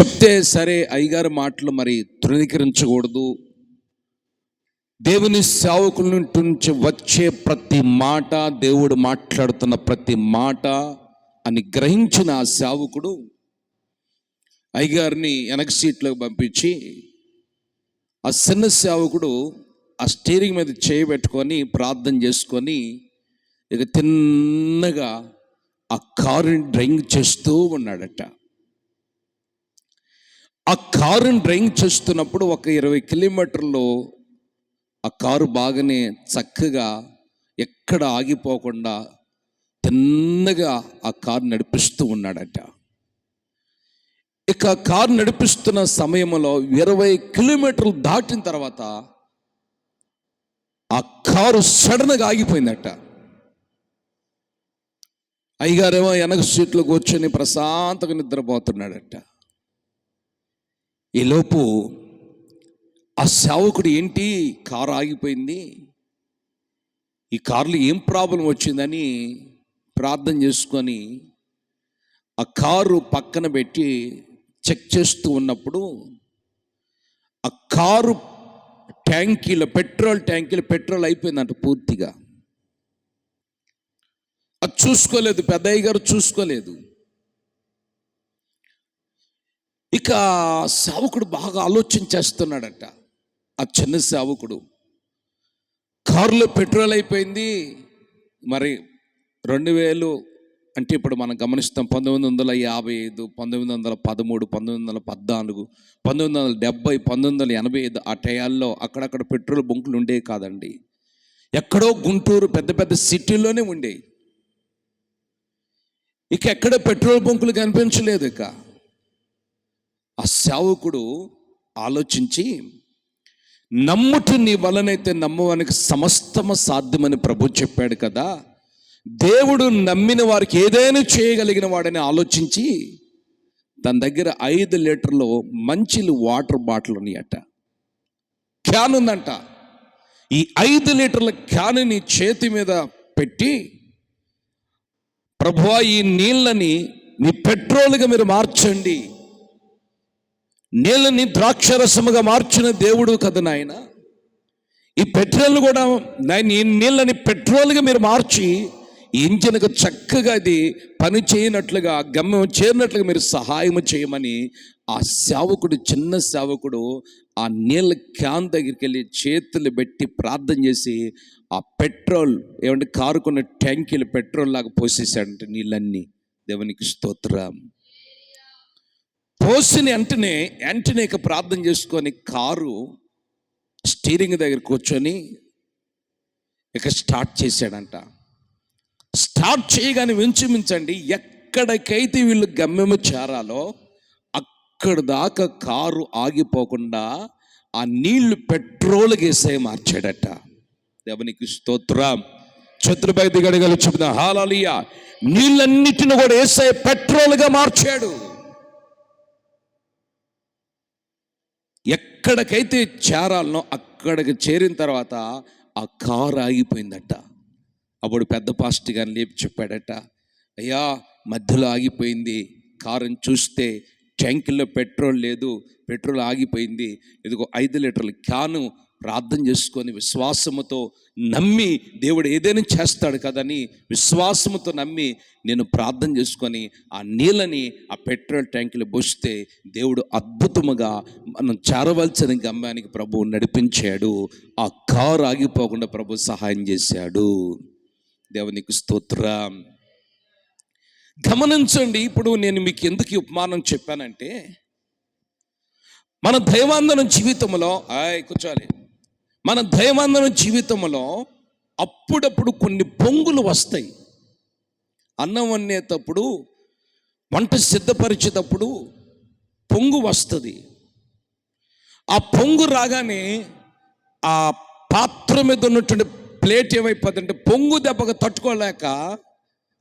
చెప్తే సరే అయ్యగారి మాటలు మరి తృణీకరించకూడదు. దేవుని సేవకుల నుంచి వచ్చే ప్రతి మాట, దేవుడు మాట్లాడుతున్న ప్రతి మాట అని గ్రహించిన ఆ సేవకుడు అయ్యగారిని వెనక సీట్లోకి పంపించి, ఆ చిన్న సేవకుడు ఆ స్టీరింగ్ మీద చేయబెట్టుకొని ప్రార్థన చేసుకొని ఇక తిన్నగా ఆ కారుని డ్రైవింగ్ చేస్తూ ఉన్నాడట. ఆ కారుని డ్రైవింగ్ చేస్తున్నప్పుడు ఒక 20 కిలోమీటర్లు ఆ కారు బాగానే చక్కగా ఎక్కడ ఆగిపోకుండా తిన్నగా ఆ కారు నడిపిస్తూ ఉన్నాడట. ఇక కారు నడిపిస్తున్న సమయంలో 20 కిలోమీటర్లు దాటిన తర్వాత ఆ కారు సడన్గా ఆగిపోయిందట. అయ్యగారేమో వెనక సీట్లో కూర్చొని ప్రశాంతంగా నిద్రపోతున్నాడట. ఈలోపు ఆ సేవకుడు, ఏంటి కారు ఆగిపోయింది, ఈ కారులో ఏం ప్రాబ్లం వచ్చిందని ప్రార్థన చేసుకొని ఆ కారు పక్కన పెట్టి చెక్ చేస్తూ ఉన్నప్పుడు ఆ కారు ట్యాంకీలో పెట్రోల్ అయిపోయిందంట పూర్తిగా. అది చూసుకోలేదు, పెద్దయ్య గారు చూసుకోలేదు. ఇక సేవకుడు బాగా ఆలోచన చేస్తున్నాడట. ఆ చిన్న సేవకుడు, కారులో పెట్రోల్ అయిపోయింది, మరి 2000 అంటే ఇప్పుడు మనం గమనిస్తాం 1955, 1913, 1914, 1970, 1985 ఆ టయాల్లో అక్కడక్కడ పెట్రోల్ బంకులు ఉండేవి కాదండి. ఎక్కడో గుంటూరు పెద్ద పెద్ద సిటీలోనే ఉండేవి. ఇక ఎక్కడ పెట్రోల్ బంకులు కనిపించలేదు. ఇక ఆ సేవకుడు ఆలోచించి, నమ్ముట నీ వలనైతే నమ్మవానికి సమస్తము సాధ్యమని ప్రభు చెప్పాడు కదా, దేవుడు నమ్మిన వారికి ఏదైనా చేయగలిగిన వాడని ఆలోచించి తన దగ్గర 5 లీటర్లు మంచి వాటర్ బాటిల్ ఉన్నాయట, క్యాన్ ఉందంట. ఈ 5 లీటర్ల క్యాన్ని చేతి మీద పెట్టి, ప్రభువా ఈ నీళ్ళని మీ పెట్రోల్గా మీరు మార్చండి, నీళ్ళని ద్రాక్షరసముగా మార్చిన దేవుడు కదా నాయన, ఈ పెట్రోల్ కూడా నాయన ఈ నీళ్ళని పెట్రోల్గా మీరు మార్చి ఇంజిన్కు చక్కగా అది పని చేయనట్లుగా గమ్యం చేరినట్లుగా మీరు సహాయం చేయమని ఆ సేవకుడు, చిన్న సేవకుడు ఆ నీళ్ళ క్యాన్ దగ్గరికి వెళ్ళి చేతులు పెట్టి ప్రార్థన చేసి ఆ పెట్రోల్ ఏమంటే కారుకున్న ట్యాంకీలు పెట్రోల్ లాగా పోసేసాడంటే నీళ్ళన్నీ. దేవునికి స్తోత్రం. పోసిన వెంటనే ఇక ప్రార్థన చేసుకొని కారు స్టీరింగ్ దగ్గర కూర్చొని ఇక స్టార్ట్ చేశాడంట. స్టార్ట్ చేయగానే వించుమించండి, ఎక్కడికైతే వీళ్ళు గమ్యము చేరాలో అక్కడ దాకా కారు ఆగిపోకుండా ఆ నీళ్లు పెట్రోల్గా వేసే మార్చాడట. దేవునికి స్తోత్రం. చతుర్భైది గడిగలు చెబుతా హల్లెలూయా. నీళ్ళన్నిటిని కూడా వేసే పెట్రోల్గా మార్చాడు. ఎక్కడికైతే చేరాలనో అక్కడికి చేరిన తర్వాత ఆ కారు ఆగిపోయిందట. అప్పుడు పెద్ద పాస్టర్ గారిని లేపి చెప్పాడట, అయ్యా మధ్యలో ఆగిపోయింది, కారుని చూస్తే ట్యాంకుల్లో పెట్రోల్ లేదు, పెట్రోల్ ఆగిపోయింది, ఇదిగో 5 లీటర్ల క్యాను ప్రార్థన చేసుకొని విశ్వాసముతో నమ్మి దేవుడు ఏదైనా చేస్తాడు కదని విశ్వాసముతో నమ్మి నేను ప్రార్థన చేసుకొని ఆ నీళ్ళని ఆ పెట్రోల్ ట్యాంకులు పోస్తే దేవుడు అద్భుతముగా మనం చేరవలసిన గమ్యానికి ప్రభు నడిపించాడు. ఆ కారు ఆగిపోకుండా ప్రభు సహాయం చేశాడు. దేవునికి స్తోత్రం. గమనించండి, ఇప్పుడు నేను మీకు ఎందుకు ఈ ఉపమానం చెప్పానంటే, మన దైవాందనం జీవితంలో కూర్చోాలి, మన దైవాందనం జీవితంలో అప్పుడప్పుడు కొన్ని పొంగులు వస్తాయి. అన్నం వండేటప్పుడు, వంట సిద్ధపరిచేటప్పుడు పొంగు వస్తుంది. ఆ పొంగు రాగానే ఆ పాత్ర మీద ఉన్నటువంటి ప్లేట్ ఏమైపోద్దంటే పొంగు దెబ్బగా తట్టుకోలేక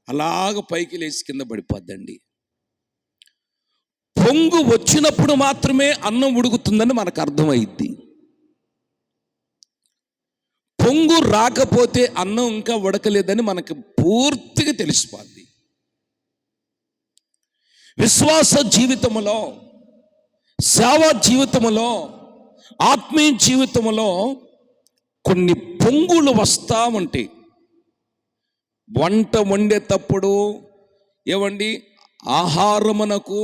అలాగ పైకి లేచి కింద పడిపోద్దండి. పొంగు వచ్చినప్పుడు మాత్రమే అన్నం ఉడుకుతుందని మనకు అర్థమైద్ది. పొంగు రాకపోతే అన్నం ఇంకా ఉడకలేదని మనకు పూర్తిగా తెలిసిపోద్ది. విశ్వాస జీవితంలో సేవా జీవితంలో, ఆత్మీయ జీవితంలో కొన్ని పొంగులు వస్తూ ఉంటాయి. వంట వండేటప్పుడు ఏమండి, ఆహారమునకు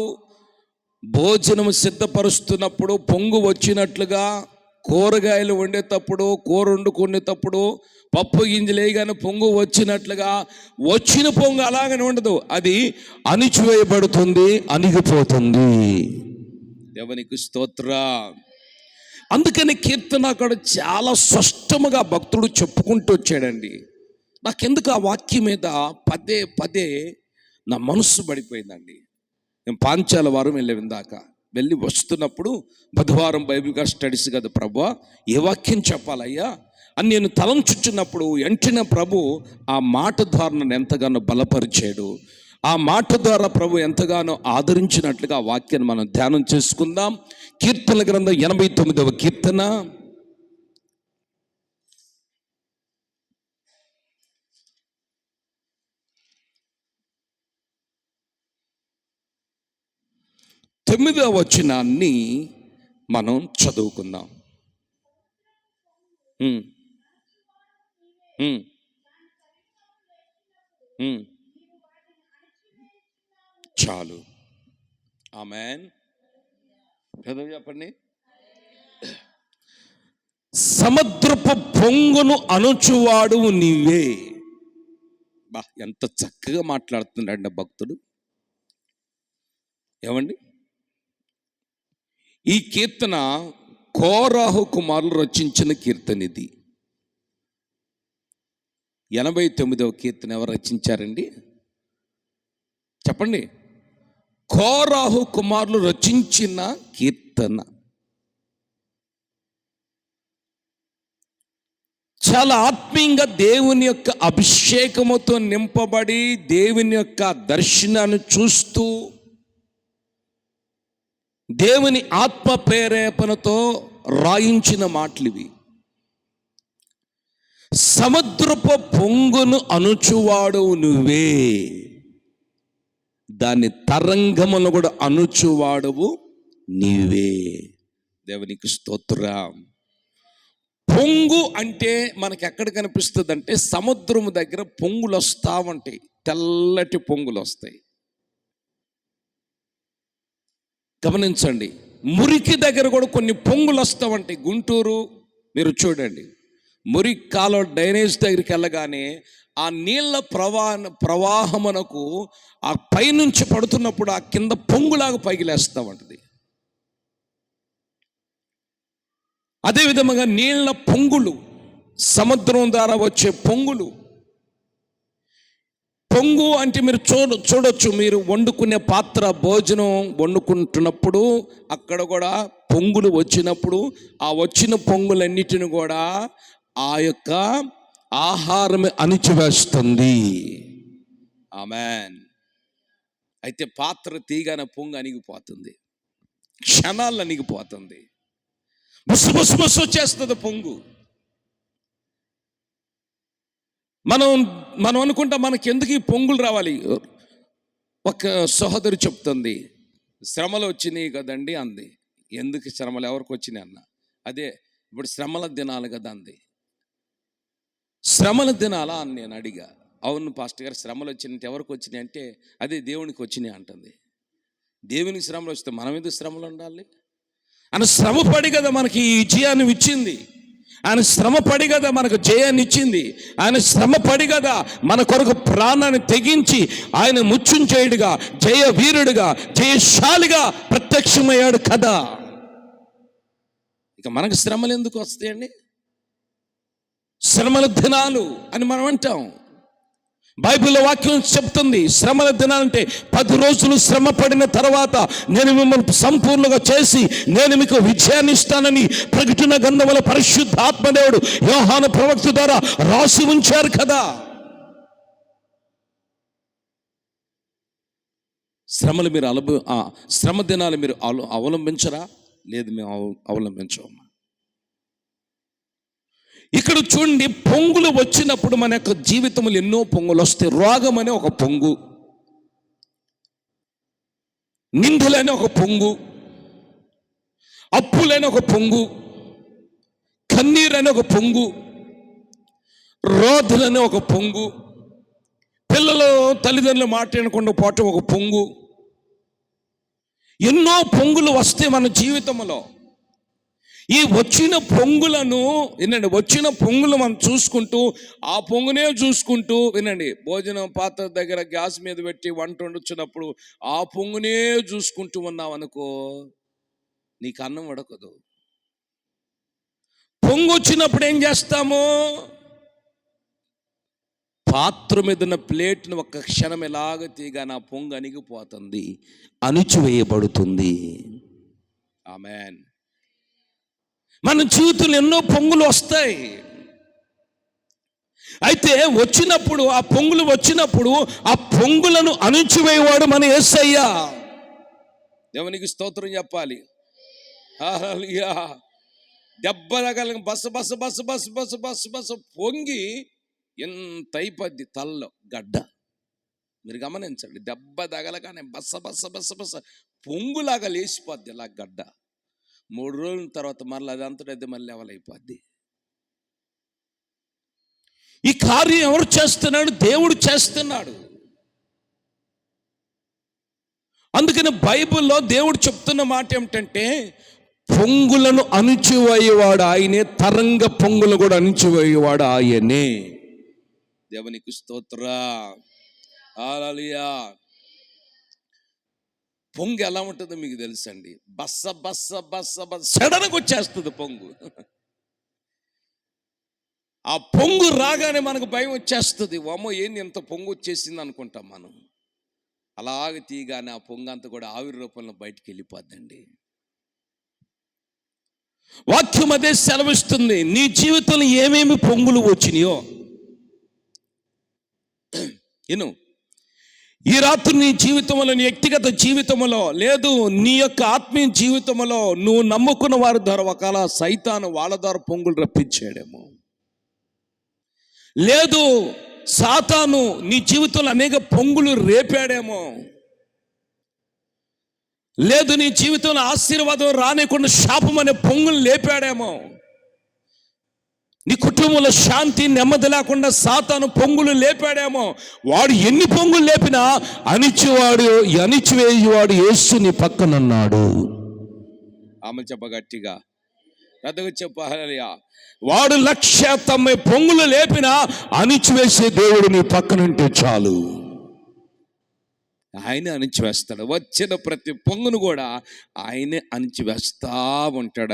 భోజనం సిద్ధపరుస్తున్నప్పుడు పొంగు వచ్చినట్లుగా, కూరగాయలు వండేటప్పుడు, కూర వండుకునేటప్పుడు పప్పు గింజలు వేయగానే పొంగు వచ్చినట్లుగా, వచ్చిన పొంగు అలాగనే ఉండదు, అది అణిచివేయబడుతుంది, అణిగిపోతుంది. దేవునికి స్తోత్రం. అందుకని కీర్తనకారుడు చాలా స్పష్టముగా భక్తుడు చెప్పుకుంటూ వచ్చాడండి. నాకెందుకు ఆ వాక్యం మీద పదే పదే నా మనస్సు పడిపోయిందండి. నేను పాంచాల వారం వెళ్ళి వస్తున్నప్పుడు, బుధవారం బైబిల్ స్టడీస్ కదా ప్రభువా, ఏ వాక్యం చెప్పాలయ్యా అని నేను తలంచుచున్నప్పుడు వెంటనే ప్రభు ఆ మాట ద్వారా నన్ను ఎంతగానో బలపరిచాడు. ఆ మాట ద్వారా ప్రభు ఎంతగానో ఆదరించినట్లుగా ఆ వాక్యాన్ని మనం ధ్యానం చేసుకుందాం. కీర్తన గ్రంథం 89వ కీర్తన. తొమ్మిదవ వచనాన్ని మనం చదువుకుందాం. చాలు. ఆమేన్. పెద్దగా చెప్పండి. సముద్రపు పొంగును అణుచువాడు నీవే. బా, ఎంత చక్కగా మాట్లాడుతున్నాడు భక్తుడు. ఏమండి, ఈ కీర్తన కోరాహు కుమారులు రచించిన కీర్తన ఇది. 89వ కీర్తన ఎవరు రచించారండి చెప్పండి? కోరాహు కుమారులు రచించిన కీర్తన. చాలా ఆత్మీయంగా దేవుని యొక్క అభిషేకముతో నింపబడి, దేవుని యొక్క దర్శనాన్ని చూస్తూ, దేవుని ఆత్మ ప్రేరేపణతో రాయించిన మాటలు ఇవి. సముద్రపు పొంగును అణుచువాడు నువ్వే, దాని తరంగమును కూడా అణుచువాడవు నీవే. దేవునికి స్తోత్రం. పొంగు అంటే మనకి ఎక్కడ కనిపిస్తుంది అంటే, సముద్రము దగ్గర పొంగులు వస్తూ ఉంటాయి, తెల్లటి పొంగులు వస్తాయి. గమనించండి, మురికి దగ్గర కూడా కొన్ని పొంగులు వస్తూ ఉంటాయి. గుంటూరు మీరు చూడండి, మురికి కాలువ డ్రైనేజ్ దగ్గరికి వెళ్ళగానే ఆ నీళ్ళ ప్రవాహమునకు ఆ పైనుంచి పడుతున్నప్పుడు ఆ కింద పొంగులాగా పైకి లేస్తూ ఉంటుంది. అదేవిధంగా నీళ్ళ పొంగులు, సముద్రం ద్వారా వచ్చే పొంగులు. పొంగు అంటే మీరు చూడొచ్చు, మీరు వండుకునే పాత్ర, భోజనం వండుకుంటున్నప్పుడు అక్కడ కూడా పొంగులు వచ్చినప్పుడు ఆ వచ్చిన పొంగులన్నిటిని కూడా ఆ యొక్క ఆహారం అణిచివేస్తుంది. ఆమేన్. అయితే పాత్ర తీగానే పొంగు అణిగిపోతుంది, క్షణాలు అణిగిపోతుంది, బుస్సు బుస్సు బుస్సు వచ్చేస్తుంది పొంగు. మనం అనుకుంటాం మనకి ఎందుకు ఈ పొంగులు రావాలి. ఒక సహోదరి చెప్తుంది, శ్రమలు వచ్చినాయి కదండి అంది. ఎందుకు శ్రమలు, ఎవరికి వచ్చినాయి అన్న. అదే ఇప్పుడు శ్రమల దినాలు కదా అంది. శ్రమల దినాలా అని నేను అడిగా. అవును పాస్టర్ గారు, శ్రమలు వచ్చినాయి, ఎవరికి వచ్చినాయి అంటే అదే దేవునికి వచ్చినాయి అంటుంది. దేవునికి శ్రమలు వస్తే మనం ఎందుకు శ్రమలు ఉండాలి? ఆయన శ్రమపడి కదా మనకి ఈ విజయాన్ని ఇచ్చింది, ఆయన శ్రమపడి కదా మనకు జయాన్ని ఇచ్చింది, ఆయన శ్రమపడి కదా మన కొరకు ప్రాణాన్ని తెగించి ఆయన ముచ్చుంచేయుడుగా, జయ వీరుడుగా, జయశాలిగా ప్రత్యక్షమయ్యాడు కదా. ఇక మనకు శ్రమలు ఎందుకు వస్తాయండి? శ్రమల దినాలు అని మనం అంటాం. బైబిల్లో వాక్యం చెప్తుంది, శ్రమల దినాలంటే 10 రోజులు శ్రమ పడిన తర్వాత నేను మిమ్మల్ని సంపూర్ణంగా చేసి నేను మీకు విజయాన్ని ఇస్తానని ప్రకటన గ్రంథంలో పరిశుద్ధ ఆత్మదేవుడు యోహాను ప్రవక్త ద్వారా రాసి ఉంచారు కదా. శ్రమలు మీరు శ్రమ దినాలు మీరు అవలంబించరా? లేదు, మేము అవలంబించము. ఇక్కడ చూడండి, పొంగులు వచ్చినప్పుడు మన యొక్క జీవితంలో ఎన్నో పొంగులు వస్తాయి. రోగం అనే ఒక పొంగు, నిందలనే ఒక పొంగు, అప్పులని ఒక పొంగు, కన్నీరని ఒక పొంగు, రోధులని ఒక పొంగు, పిల్లలు తల్లిదండ్రులు మాట్లాడకుండా పోవటం ఒక పొంగు. ఎన్నో పొంగులు వస్తే మన జీవితంలో. ఈ వచ్చిన పొంగులను వినండి, వచ్చిన పొంగులు మనం చూసుకుంటూ, ఆ పొంగునే చూసుకుంటూ వినండి, భోజనం పాత్ర దగ్గర గ్యాస్ మీద పెట్టి వంట వండుచున్నప్పుడు ఆ పొంగునే చూసుకుంటూ ఉన్నాం అనుకో, నీకు అన్నం ఉడకదు. పొంగు వచ్చినప్పుడు ఏం చేస్తాము? పాత్ర మీద ఉన్న ప్లేట్ను ఒక్క క్షణం ఎలాగ తీగా నా పొంగు అణిగిపోతుంది, అణిచివేయబడుతుంది. ఆమేన్. మన జీవితంలో ఎన్నో పొంగులు వస్తాయి. అయితే వచ్చినప్పుడు, ఆ పొంగులు వచ్చినప్పుడు ఆ పొంగులను అణిచివేయవాడు మన యేసయ్య. దేవునికి స్తోత్రం చెప్పాలి. హల్లెలూయా. దెబ్బ తగల బస్సు బస్సు బస్సు బస్సు బస్సు బస్సు బస్సు పొంగి ఎంత అయిపోద్ది తలలో గడ్డ. మీరు గమనించండి, దెబ్బ తగలగానే బస్స బస్స బస్స బస్స పొంగులాగా లేచిపోద్ది ఇలా గడ్డ. 3 రోజుల తర్వాత మళ్ళీ అది అంతటైతే మళ్ళీ లెవలైపోద్ది. ఈ కార్యం ఎవరు చేస్తున్నాడు? దేవుడు చేస్తున్నాడు. అందుకని బైబిల్లో దేవుడు చెప్తున్న మాట ఏమిటంటే, పొంగులను అణిచివేయవాడు ఆయనే, తరంగ పొంగులు కూడా అణిచివేయవాడు ఆయనే. దేవునికి స్తోత్రం. హల్లెలూయా. పొంగు ఎలా ఉంటుందో మీకు తెలుసండి. బస్స బస్స బస్స బస్స సడన్గా వచ్చేస్తుంది పొంగు. ఆ పొంగు రాగానే మనకు భయం వచ్చేస్తుంది. అమ్మో ఏంది ఎంత పొంగు వచ్చేసింది అనుకుంటాం మనం. అలాగే తీయగానే ఆ పొంగు అంతా కూడా ఆవిరి రూపంలో బయటికి వెళ్ళిపోద్దండి. వాక్యం అదే సెలవిస్తుంది. నీ జీవితంలో ఏమేమి పొంగులు వచ్చినాయో ఇను. ఈ రాత్రి నీ జీవితంలో, నీ వ్యక్తిగత జీవితంలో, లేదు నీ యొక్క ఆత్మీయ జీవితంలో నువ్వు నమ్ముకున్న వారి ద్వారా ఒకవేళ సైతాను వాళ్ళ ద్వారా పొంగులు రప్పించాడేమో, లేదు సాతాను నీ జీవితంలో అనేక పొంగులు రేపాడేమో, లేదు నీ జీవితంలో ఆశీర్వాదం రానికుండా శాపం అనే పొంగులు లేపాడేమో, నీ కుటుంబంలో శాంతి నెమ్మది లేకుండా సాతాను పొంగులు లేపాడేమో. వాడు ఎన్ని పొంగులు లేపినా అణిచివేయువాడు యేసు నీ పక్కనున్నాడు. ఆమె చెప్ప గట్టిగా, పెద్దగా చెప్ప హల్లెలూయా. వాడు 190 పొంగులు లేపినా అణిచివేసే దేవుడు నీ పక్కనుంటే చాలు, ఆయనే అణిచివేస్తాడు. వచ్చిన ప్రతి పొంగును కూడా ఆయనే అణిచివేస్తా ఉంటాడు.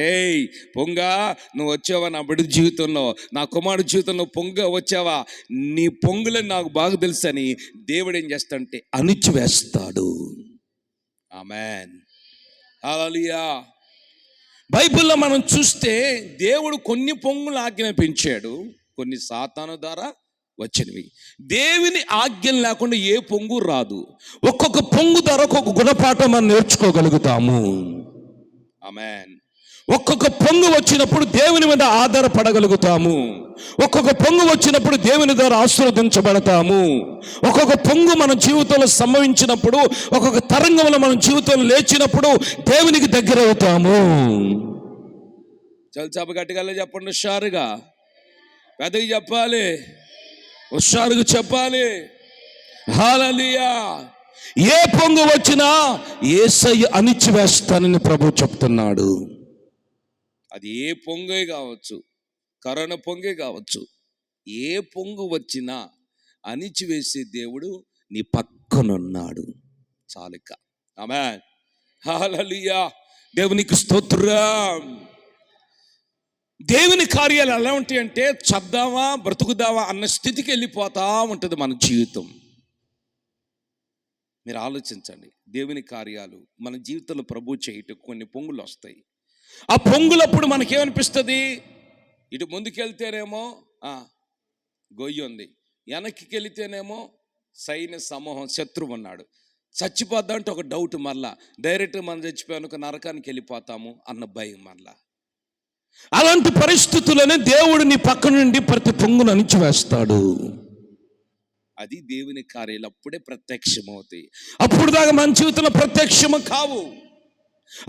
ఏయ్ పొంగా, నువ్వు వచ్చావా నా బిడ్డ జీవితంలో, నా కుమారుడు జీవితంలో పొంగ వచ్చావా, నీ పొంగులని నాకు బాగా తెలుసని దేవుడు ఏం చేస్తాడంటే అణిచివేస్తాడు. ఆమేన్. హల్లెలూయా. బైబిల్లో మనం చూస్తే దేవుడు కొన్ని పొంగులు ఆజ్ఞాపించాడు, కొన్ని సాతాను ద్వారా వచ్చినవి. దేవుని ఆజ్ఞలు లేకుండా ఏ పొంగు రాదు. ఒక్కొక్క పొంగు ద్వారా ఒక్కొక్క గుణపాఠం మనం నేర్చుకోగలుగుతాము. ఆమేన్. ఒక్కొక్క పొంగు వచ్చినప్పుడు దేవుని మీద ఆధారపడగలుగుతాము. ఒక్కొక్క పొంగు వచ్చినప్పుడు దేవుని ద్వారా ఆశీర్వదించబడతాము. ఒక్కొక్క పొంగు మన జీవితంలో సంభవించినప్పుడు, ఒక్కొక్క తరంగంలో మన జీవితంలో లేచినప్పుడు దేవునికి దగ్గర అవుతాము. చల్చాప గట్టిగా చెప్పండి, హుషారుగా పెద్దగా చెప్పాలి, హుషారుగా చెప్పాలి. హల్లెలూయా. ఏ పొంగు వచ్చినా యేసయ్య అణిచివేస్తానని ప్రభు చెప్తున్నాడు. అది ఏ పొంగే కావచ్చు, కరోనా పొంగే కావచ్చు, ఏ పొంగు వచ్చినా అణిచివేసే దేవుడు నీ పక్కనున్నాడు. చాలిక. ఆమేన్. హల్లెలూయా. దేవునికి స్తోత్రం. దేవుని కార్యాలు ఎలా ఉంటాయంటే, చద్దామా బ్రతుకుదామా అన్న స్థితికి వెళ్ళిపోతా ఉంటుంది మన జీవితం. మీరు ఆలోచించండి, దేవుని కార్యాలు మన జీవితంలో ప్రభు చేయటం కొన్ని పొంగులు వస్తాయి. ఆ పొంగులప్పుడు మనకేమనిపిస్తుంది? ఇటు ముందుకెళ్తేనేమో గొయ్యి ఉంది, వెనక్కి వెళితేనేమో సైన్య సమూహం శత్రువు ఉన్నాడు. చచ్చిపోద్దామంటే ఒక డౌట్, మళ్ళా డైరెక్ట్ మనం చచ్చిపోయానుక నరకానికి వెళ్ళిపోతాము అన్న భయం. మళ్ళా అలాంటి పరిస్థితుల్లోనే దేవుడు నీ పక్క నుండి ప్రతి పొంగును అణిచివేస్తాడు. అది దేవుని కార్యాలు అప్పుడే ప్రత్యక్షమవుతాయి. అప్పుడు దాకా మన జీవితంలో ప్రత్యక్షము కావు.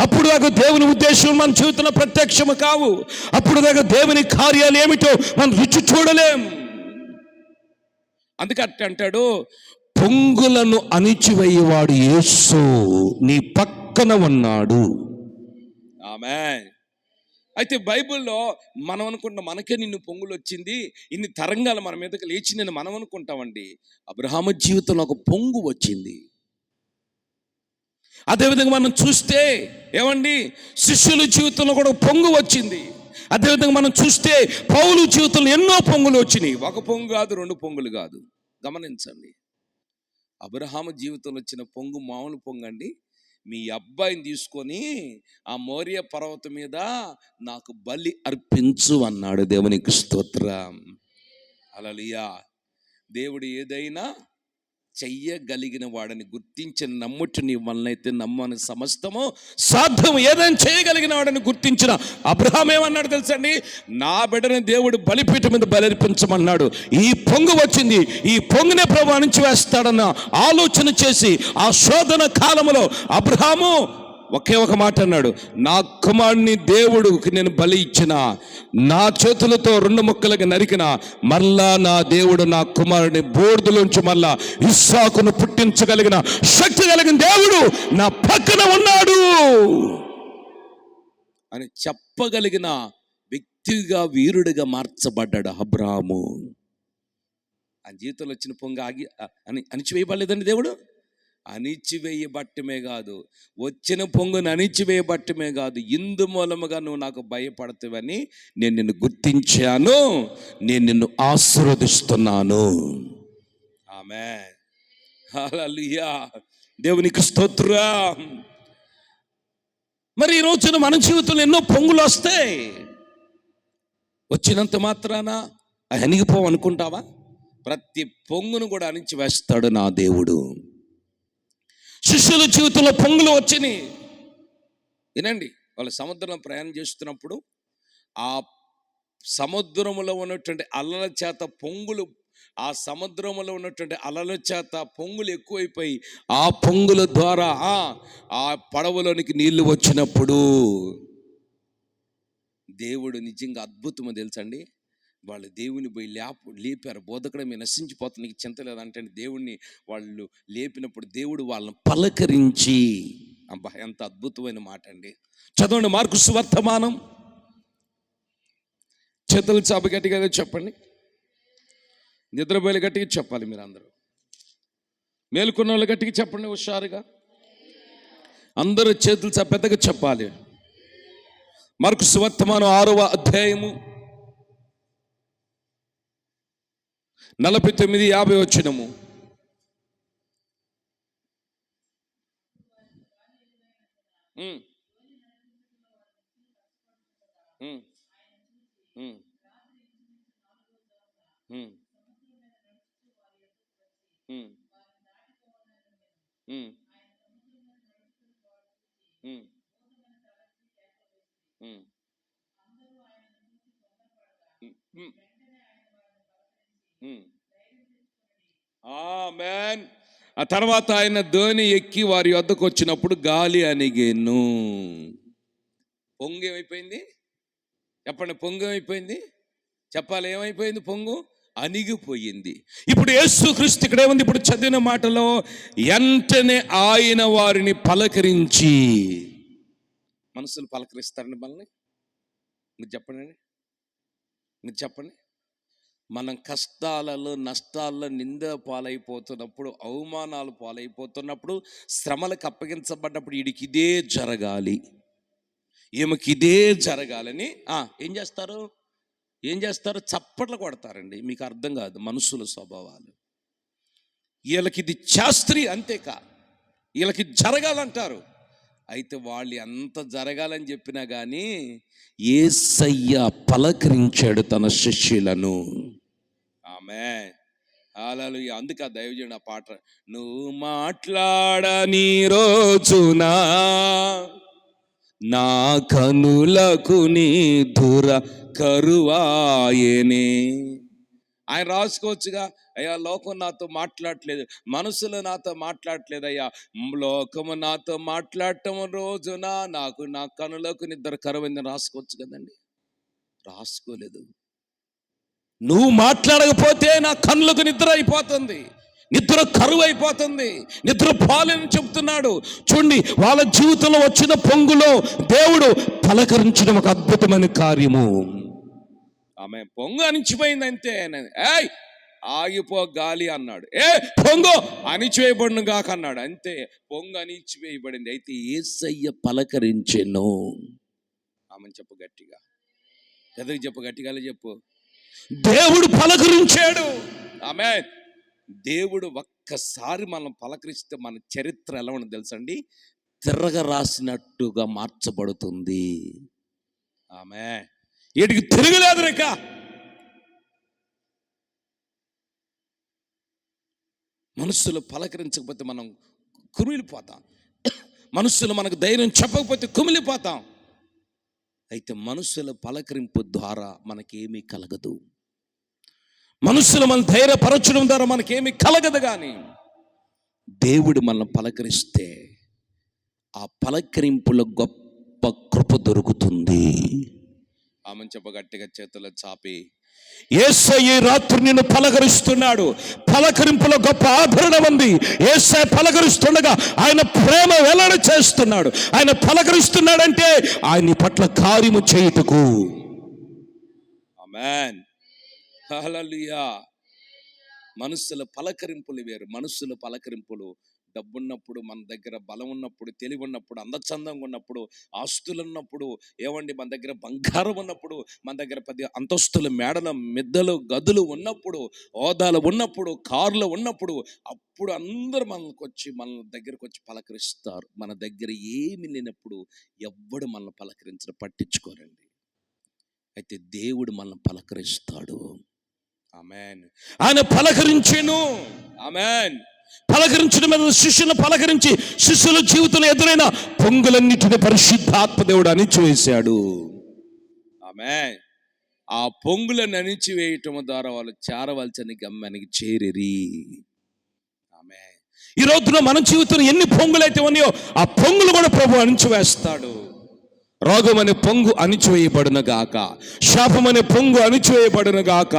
అప్పుడు దాకా దేవుని ఉద్దేశం మన జీవితంలో ప్రత్యక్షము కావు. అప్పుడు దాకా దేవుని కార్యాలు ఏమిటో మనం రుచి చూడలేం. అందుకే అంటాడు, పొంగులను అణిచివేయువాడు యేసు నీ పక్కన ఉన్నాడు. ఆమేన్. అయితే బైబిల్లో మనం అనుకుంటాం మనకే నిన్ను పొంగులు వచ్చింది, ఇన్ని తరంగాలు మన మీదకి లేచిందని మనం అనుకుంటామండి. అబ్రహాము జీవితంలో ఒక పొంగు వచ్చింది. అదేవిధంగా మనం చూస్తే ఏమండి, శిష్యుల జీవితంలో కూడా పొంగు వచ్చింది. అదేవిధంగా మనం చూస్తే పౌలు జీవితంలో ఎన్నో పొంగులు వచ్చినాయి. ఒక పొంగు కాదు, 2 పొంగులు కాదు. గమనించండి, అబ్రహాము జీవితంలో వచ్చిన పొంగు మామూలు పొంగు అండి. మీ అబ్బాయిని తీసుకొని ఆ మోరియా పర్వతం మీద నాకు బలి అర్పించు అన్నాడు. దేవునికి స్తోత్రం. హల్లెలూయా. దేవుడు ఏదైనా చెయ్యగలిగిన వాడని గుర్తించిన నమ్ముట నీ వలనైతే నమ్మని సమస్తము సాధ్యం. ఏదైనా చేయగలిగిన వాడని గుర్తించిన అబ్రహాం ఏమన్నాడు తెలుసండి, నా బిడ్డని దేవుడు బలిపీఠం మీద బలిర్పించమన్నాడు. ఈ పొంగు వచ్చింది, ఈ పొంగునే ప్రభు అణిచివేస్తాడన్న ఆలోచన చేసి ఆ శోధన కాలంలో అబ్రహాము ఒకే ఒక మాట అన్నాడు, నా కుమారుని దేవుడికి నేను బలి ఇచ్చిన, నా చేతులతో 2 ముక్కలుగా నరికిన, మరలా నా దేవుడు నా కుమారుని బూడిదలోంచి మరలా ఇస్సాకును పుట్టించగలిగిన శక్తి కలిగిన దేవుడు నా పక్కన ఉన్నాడు అని చెప్పగలిగిన వ్యక్తిగా, వీరుడిగా మార్చబడ్డాడు అబ్రాహాము. ఆ జీవితంలో వచ్చిన పొంగ అణిచివేయబడలేదండి. దేవుడు అణిచివేయబట్టమే కాదు, వచ్చిన పొంగును అణిచివేయబట్టమే కాదు, ఇందు మూలముగా నువ్వు నాకు భయపడతావని నేను నిన్ను గుర్తించాను, నేను నిన్ను ఆశీర్వదిస్తున్నాను. ఆమేన్. హల్లెలూయా. దేవునికి స్తోత్రం. మరి ఈ రోజున మన జీవితంలో ఎన్నో పొంగులు వస్తాయి. వచ్చినంత మాత్రాన అణిగిపోవనుకుంటావా? ప్రతి పొంగును కూడా అణిచివేస్తాడు నా దేవుడు. శిష్యుల జీవితంలో పొంగులు వచ్చినాయి. వినండి, వాళ్ళు సముద్రంలో ప్రయాణం చేస్తున్నప్పుడు ఆ సముద్రంలో ఉన్నటువంటి అలల చేత పొంగులు, ఆ సముద్రంలో ఉన్నటువంటి అలల చేత పొంగులు ఎక్కువైపోయి ఆ పొంగుల ద్వారా ఆ పడవలోనికి నీళ్లు వచ్చినప్పుడు దేవుడు నిజంగా అద్భుతమో తెలుసండి. వాళ్ళు దేవుని పోయి లేపారు. బోధకుడు మీరు నశించిపోతుంది, నీకు చింత లేదంటే దేవుణ్ణి వాళ్ళు లేపినప్పుడు దేవుడు వాళ్ళని పలకరించి, అబ్బా ఎంత అద్భుతమైన మాట అండి. చదవండి మార్కు సువర్తమానం. చేతులు చాప గట్టిగా చెప్పండి, నిద్రపోయలు గట్టిగా చెప్పాలి మీరు అందరూ. మేలుకున్న వాళ్ళు గట్టిగా చెప్పండి, హుషారుగా అందరూ చేతులు చాప పెద్దగా చెప్పాలి. మార్కు సువర్తమానం 6వ అధ్యాయము 49-50 వచనము. ఆమేన్. ఆ తర్వాత ఆయన ధోని ఎక్కి వారి వద్దకు వచ్చినప్పుడు గాలి అణిగెను. పొంగు ఏమైపోయింది చెప్పండి, పొంగు ఏమైపోయింది చెప్పాలి, ఏమైపోయింది? పొంగు అణిగిపోయింది. ఇప్పుడు యేసుక్రీస్తు ఇక్కడ ఏముంది, ఇప్పుడు చదివిన మాటలో వెంటనే ఆయన వారిని పలకరించి, మనసులు పలకరిస్తారండి మనల్ని. మీరు చెప్పండి, మీరు చెప్పండి. మనం కష్టాలలో, నష్టాల్లో, నింద పాలైపోతున్నప్పుడు, అవమానాలు పాలైపోతున్నప్పుడు, శ్రమలకు అప్పగించబడ్డప్పుడు వీడికి ఇదే జరగాలి, ఈమెకి ఇదే జరగాలని ఏం చేస్తారు? చప్పట్లు కొడతారండి. మీకు అర్థం కాదు మనుషుల స్వభావాలు. వీళ్ళకి ఇది శాస్త్రి, అంతేకా వీళ్ళకి జరగాలంటారు. అయితే వాళ్ళు ఎంత జరగాలని చెప్పినా కానీ యేసయ్య పలకరించాడు తన శిష్యులను. ఆమేన్. హల్లెలూయా. అందుకే ఆ దైవజనుడు ఆ పాట, నువ్వు మాట్లాడని రోజున నా కనులకు నీ దుర కరువాయనే. ఆయన రాసుకోవచ్చుగా, అయ్యా లోకం నాతో మాట్లాడట్లేదు, మనసులో నాతో మాట్లాడట్లేదు అయ్యా, లోకము నాతో మాట్లాడటం రోజున నాకు నా కనులకు నిద్ర కరువైందని రాసుకోవచ్చు కదండి. రాసుకోలేదు. నువ్వు మాట్లాడకపోతే నా కళ్ళకు నిద్ర అయిపోతుంది, నిద్ర కరువు అయిపోతుంది, నిద్ర పాలని చెప్తున్నాడు. చూడండి, వాళ్ళ జీవితంలో వచ్చిన పొంగులో దేవుడు పలకరించడం ఒక అద్భుతమైన కార్యము. ఆమె పొంగు అణిచిపోయింది అంతే. ఏయ్ ఆగిపో గాలి అన్నాడు. పొంగు అణిచివేయబడును గాక అన్నాడు అంతే. పొంగు అణిచివేయబడింది. అయితే యేసయ్య పలకరించెను. ఆమె చెప్పు గట్టిగా, ఎదురు చెప్పు, గట్టిగా చెప్పు. దేవుడు పలకరించాడు. ఆమె దేవుడు ఒక్కసారి మనం పలకరిస్తే మన చరిత్ర ఎలా ఉండదు తెలుసండి, తిరగ రాసినట్టుగా మార్చబడుతుంది. ఆమె వీటికి తిరగలేదు రేక. మనుషులు పలకరించకపోతే మనం కుమిలిపోతాం, మనుషులు మనకు ధైర్యం చెప్పకపోతే కుమిలిపోతాం. అయితే మనుషుల పలకరింపు ద్వారా మనకేమీ కలగదు, మనుషులు మన ధైర్యపరచడం ద్వారా మనకేమీ కలగదు. కానీ దేవుడు మనల్ని పలకరిస్తే ఆ పలకరింపులో గొప్ప కృప దొరుకుతుంది. ఆమె చెప్పగట్టిగా చేతులు చాపి, యేసయ్య రాత్రి నిన్ను పలకరిస్తున్నాడు. పలకరింపులో గొప్ప ఆదరణ ఉంది. యేసయ్య పలకరిస్తుండగా ఆయన ప్రేమ వెల్లడి చేస్తున్నాడు. ఆయన పలకరిస్తున్నాడంటే ఆయన పట్ల కార్యము చేయుటకు. ఆమేన్, హల్లెలూయా. మనుషుల పలకరింపులు వేరు. మనుషుల పలకరింపులు డబ్బున్నప్పుడు, మన దగ్గర బలం ఉన్నప్పుడు, తెలివి ఉన్నప్పుడు, అందచందంగా ఉన్నప్పుడు, ఆస్తులు ఉన్నప్పుడు, ఏమండి మన దగ్గర బంగారం ఉన్నప్పుడు, మన దగ్గర 10 అంతస్తుల మేడల మిద్దలు గదులు ఉన్నప్పుడు, హోదాలు ఉన్నప్పుడు, కార్లు ఉన్నప్పుడు, అప్పుడు అందరూ మన దగ్గరకు వచ్చి పలకరిస్తారు. మన దగ్గర ఏమి లేనప్పుడు ఎవ్వడు మనల్ని పలకరించడం పట్టించుకోరండి. అయితే దేవుడు మనల్ని పలకరిస్తాడు. ఆమేన్. ఆయన పలకరించెను. ఆమేన్. పలకరించడం మీద శిష్యులను పలకరించి శిష్యుల జీవితంలో ఎదురైన పొంగులన్నిటిని పరిశుద్ధాత్మ దేవుడు అణిచివేశాడు. ఆమేన్. ఆ పొంగులను అణిచివేయటం ద్వారా వాళ్ళు చేరవలసిన గమ్యానికి చేరిరి. ఆమేన్. ఈ రోజున మన జీవితంలో ఎన్ని పొంగులైతే ఉన్నాయో ఆ పొంగులు కూడా ప్రభు అణిచివేస్తాడు. రోగం అనే పొంగు అణిచివేయబడును గాక, శాపం అనే పొంగు అణిచివేయబడును గాక,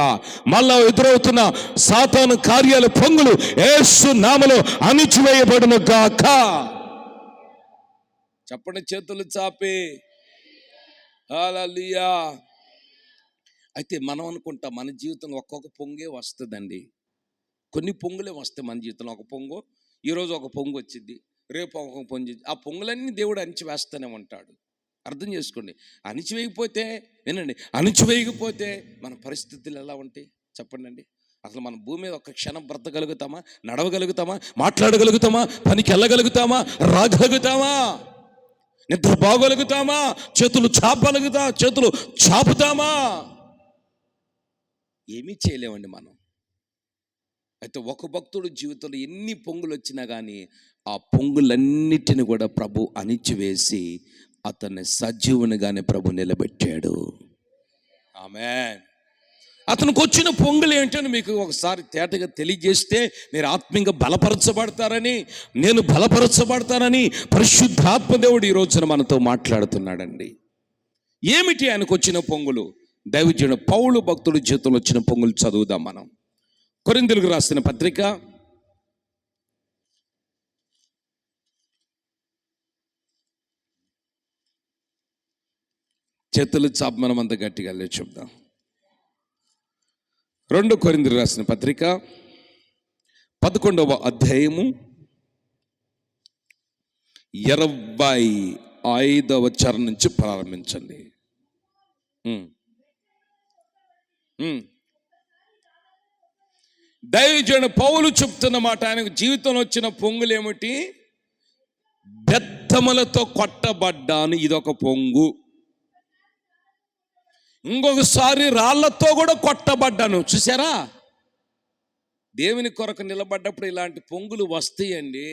మళ్ళా ఎదురవుతున్న సాతాను కార్యాల పొంగులు యేసు నామములో అణిచివేయబడును గాక. చెప్పండి చేతులు చాపి, హల్లెలూయా. అయితే మనం అనుకుంటాం మన జీవితంలో ఒక్కొక్క పొంగే వస్తుందండి. కొన్ని పొంగులే వస్తాయి మన జీవితంలో. ఒక పొంగు ఈరోజు ఒక పొంగు వచ్చింది, రేపు ఒక పొంగు. ఆ పొంగులన్నీ దేవుడు అణిచివేస్తూనే ఉంటాడు. అర్థం చేసుకోండి. అణిచివేయకపోతే, వినండి, అణిచివేయకపోతే మన పరిస్థితులు ఎలా ఉంటాయి చెప్పండి. అసలు మన భూమి మీద ఒక్క క్షణం బ్రతకగలుగుతామా? నడవగలుగుతామా? మాట్లాడగలుగుతామా? పనికి వెళ్ళగలుగుతామా? రాగలుగుతామా? నిద్ర బాగలుగుతామా? చేతులు చాపుతామా? ఏమీ చేయలేమండి మనం. అయితే ఒక భక్తుడు జీవితంలో ఎన్ని పొంగులు వచ్చినా కానీ ఆ పొంగులన్నిటిని కూడా ప్రభు అణిచివేసి అతన్ని సజీవునిగానే ప్రభు నిలబెట్టాడు. ఆమేన్. అతనికి వచ్చిన పొంగులు ఏంటని మీకు ఒకసారి తేటగా తెలియజేస్తే మీరు ఆత్మీయంగా బలపరచబడతారని, నేను బలపరచబడతానని పరిశుద్ధాత్మ దేవుడు ఈ రోజున మనతో మాట్లాడుతున్నాడండి. ఏమిటి ఆయనకు వచ్చిన పొంగులు? దైవజనుడు పౌలు భక్తుడి జీవితంలో వచ్చిన పొంగులు చదువుదాం మనం. కొరింథీయులకు రాసిన పత్రిక 2 కొరింథీయులకు రాసిన పత్రిక 11వ అధ్యాయము 25వ చరణం నుంచి ప్రారంభించండి. దైవజనుడు పౌలు చెప్తున్న మాట, ఆయనకు జీవితంలో వచ్చిన పొంగులు ఏమిటి? బెత్తములతో కొట్టబడ్డాను, ఇదొక పొంగు. ఇంకొకసారి రాళ్లతో కూడా కొట్టబడ్డాను. చూసారా? దేవుని కొరకు నిలబడ్డప్పుడు ఇలాంటి పొంగులు వస్తాయండి.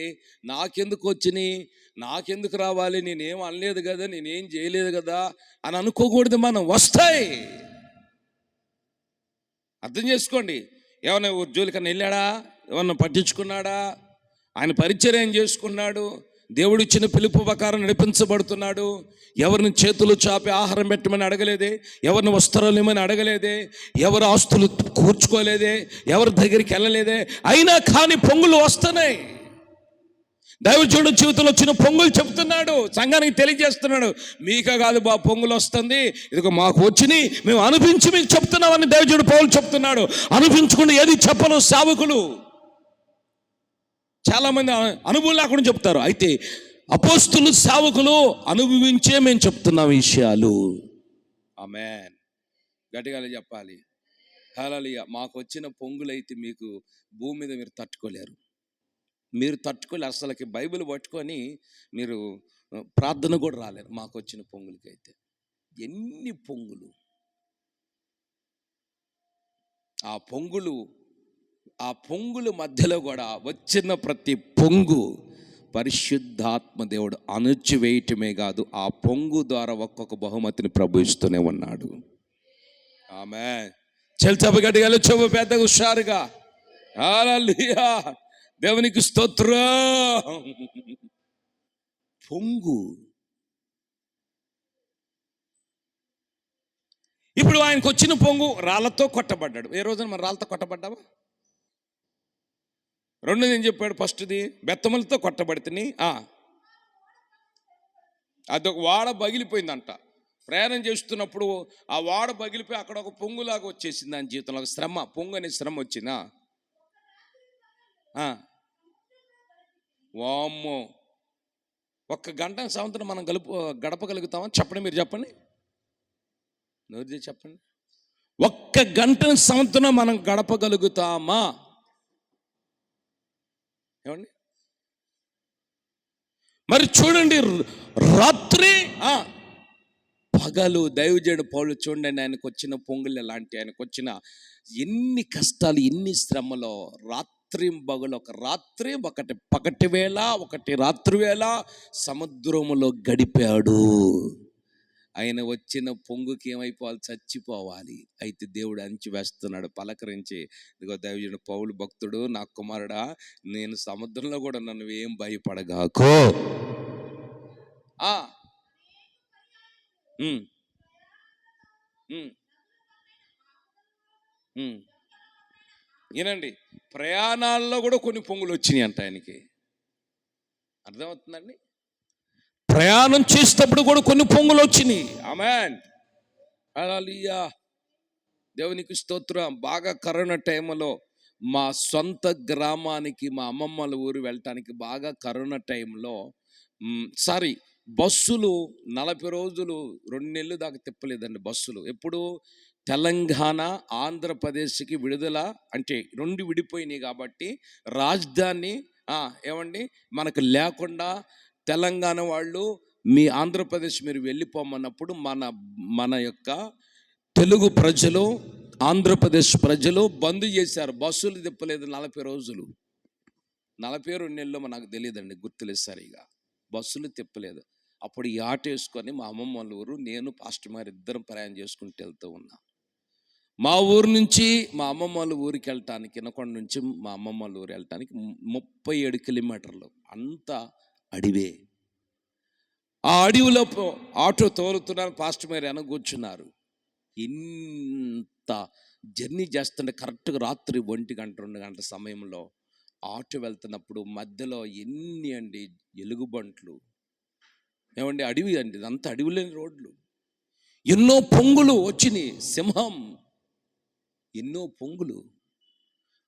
నాకెందుకు వచ్చినాయి, నాకెందుకు రావాలి, నేనేం అనలేదు కదా, నేనేం చేయలేదు కదా అని అనుకోకూడదు మనం. వస్తాయి. అర్థం చేసుకోండి. ఏమన్నా జోలికన్నా వెళ్ళాడా? ఏమన్నా పట్టించుకున్నాడా? ఆయన పరిచర్యం చేసుకున్నాడు. దేవుడిచ్చిన పిలుపు ప్రకారం నడిపించబడుతున్నాడు. ఎవరిని చేతులు చాపి ఆహారం పెట్టమని అడగలేదే, ఎవరిని వస్త్రాలు ఏమని అడగలేదే, ఎవరి ఆస్తులు కూర్చుకోలేదే, ఎవరి దగ్గరికి వెళ్ళలేదే. అయినా కానీ పొంగులు వస్తున్నాయి. దైవజనుడు జీవితంలో వచ్చిన పొంగులు చెప్తున్నాడు, సంఘానికి తెలియజేస్తున్నాడు. మీకే కాదు బా పొంగులు వస్తుంది, ఇదిగో మాకు వచ్చినాయి, మేము అనిపించి మీకు చెప్తున్నామని దైవజనుడు పౌలు చెప్తున్నాడు. అనిపించుకుంటే ఏది చెప్పను సేవకులు. చాలామంది అనుభవం లేకుండా చెప్తారు. అయితే అపోస్తులు సేవకులు అనుభవించే మేము చెప్తున్నాం విషయాలు. ఆమేన్. గట్టిగా చెప్పాలి హల్లెలూయా. మాకు వచ్చిన పొంగులైతే మీకు భూమి మీద మీరు తట్టుకోలేరు. మీరు తట్టుకోలేరు అసలుకి. బైబిల్ పట్టుకొని మీరు ప్రార్థన కూడా రాలేరు మాకు వచ్చిన పొంగులకైతే. ఎన్ని పొంగులు! ఆ పొంగుల మధ్యలో కూడా వచ్చిన ప్రతి పొంగు పరిశుద్ధాత్మ దేవుడు అణచివేయటమే కాదు, ఆ పొంగు ద్వారా ఒక్కొక్క బహుమతిని ప్రభు ఇస్తూనే ఉన్నాడు. ఆమేన్. చెల్చబ గట్టిగా చెవు పెద్దగా హుషారుగా హల్లెలూయా. దేవునికి స్తోత్రం. పొంగు. ఇప్పుడు ఆయనకు వచ్చిన పొంగు రాళ్లతో కొట్టబడ్డాడు. ఏ రోజున మన రాళ్ళతో కొట్టబడ్డావా? రెండోది ఏం చెప్పాడు? ఫస్ట్ది బెత్తములతో కొట్టబడితే అదొక వాడ పగిలిపోయిందంట. ప్రయాణం చేస్తున్నప్పుడు ఆ వాడ పగిలిపోయి అక్కడ ఒక పొంగులాగా వచ్చేసింది. దాని జీవితంలో ఒక శ్రమ, పొంగు అనే శ్రమ వచ్చిందా? వామ్మో, ఒక్క గంట సంవత్సరం మనం గడపగలుగుతామని చెప్పండి. మీరు చెప్పండి, నోరు చెప్పండి. ఒక్క గంట సంవత్సరం మనం గడపగలుగుతామా? ఏమండి? మరి చూడండి, రాత్రి పగలు దైవజనుడు పౌలు చూడండి, ఆయనకు వచ్చిన పొంగులు ఎలాంటి, ఆయనకు వచ్చిన ఎన్ని కష్టాలు, ఎన్ని శ్రమలో. రాత్రి పగలు, ఒక రాత్రి ఒకటి పగటి వేళ, ఒకటి రాత్రి వేళ సముద్రములో గడిపాడు. ఆయన వచ్చిన పొంగుకి ఏమైపోవాలి? చచ్చిపోవాలి. అయితే దేవుడు అంచి వేస్తున్నాడు పలకరించి. ఇదిగో దైవజనుడు పౌలు భక్తుడు, నా కుమారుడా, నేను సముద్రంలో కూడా నన్ను ఏం భయపడగాకో. ఏనండి, ప్రయాణాల్లో కూడా కొన్ని పొంగులు వచ్చినాయి అంట ఆయనకి. అర్థమవుతుందండి? ప్రయాణం చేసేటప్పుడు కూడా కొన్ని పొంగులు వచ్చినాయి. ఆమేన్. హల్లెలూయా. దేవునికి స్తోత్రం. బాగా కరోనా టైంలో మా సొంత గ్రామానికి, మా అమ్మమ్మల ఊరు వెళ్ళటానికి బాగా కరోనా టైంలో బస్సులు 40 రోజులు 2 నెలలు దాకా తిప్పలేదండి బస్సులు. ఎప్పుడు తెలంగాణ ఆంధ్రప్రదేశ్కి విడుదల అంటే 2 విడిపోయినాయి కాబట్టి రాజధాని ఏమండి మనకు లేకుండా తెలంగాణ వాళ్ళు మీ ఆంధ్రప్రదేశ్ మీరు వెళ్ళిపోమన్నప్పుడు మన యొక్క తెలుగు ప్రజలు, ఆంధ్రప్రదేశ్ ప్రజలు బంద్ చేశారు. బస్సులు తిప్పలేదు 40 రోజులు. 42 నెలలు నాకు తెలియదండి, గుర్తులేదు సరిగా. బస్సులు తిప్పలేదు. అప్పుడు ఈ ఆటో వేసుకొని మా అమ్మమ్మ వాళ్ళ ఊరు, నేను పాస్టర్ గారు ఇద్దరం ప్రయాణం చేసుకుంటూ వెళ్తూ ఉన్నాం. మా ఊరు నుంచి మా అమ్మమ్మ వాళ్ళ ఊరికి వెళ్ళటానికి, వినకొండ నుంచి మా అమ్మమ్మ వాళ్ళ ఊరు వెళ్ళటానికి 37 కిలోమీటర్లు. అంతా అడివే. ఆ అడవిలో ఆటో తోలుతున్నారు, పాస్టర్ గారు వెనక కూర్చున్నారు. ఇంత జర్నీ చేస్తుంటే కరెక్ట్గా రాత్రి 1 గంట 2 గంటల సమయంలో ఆటో వెళ్తున్నప్పుడు మధ్యలో ఎన్ని అండి ఎలుగుబంట్లు. ఏమండి, అడవి అండి, ఇదంతా అడవి లేని రోడ్లు. ఎన్నో పొంగులు వచ్చినాయి. సింహం, ఎన్నో పొంగులు.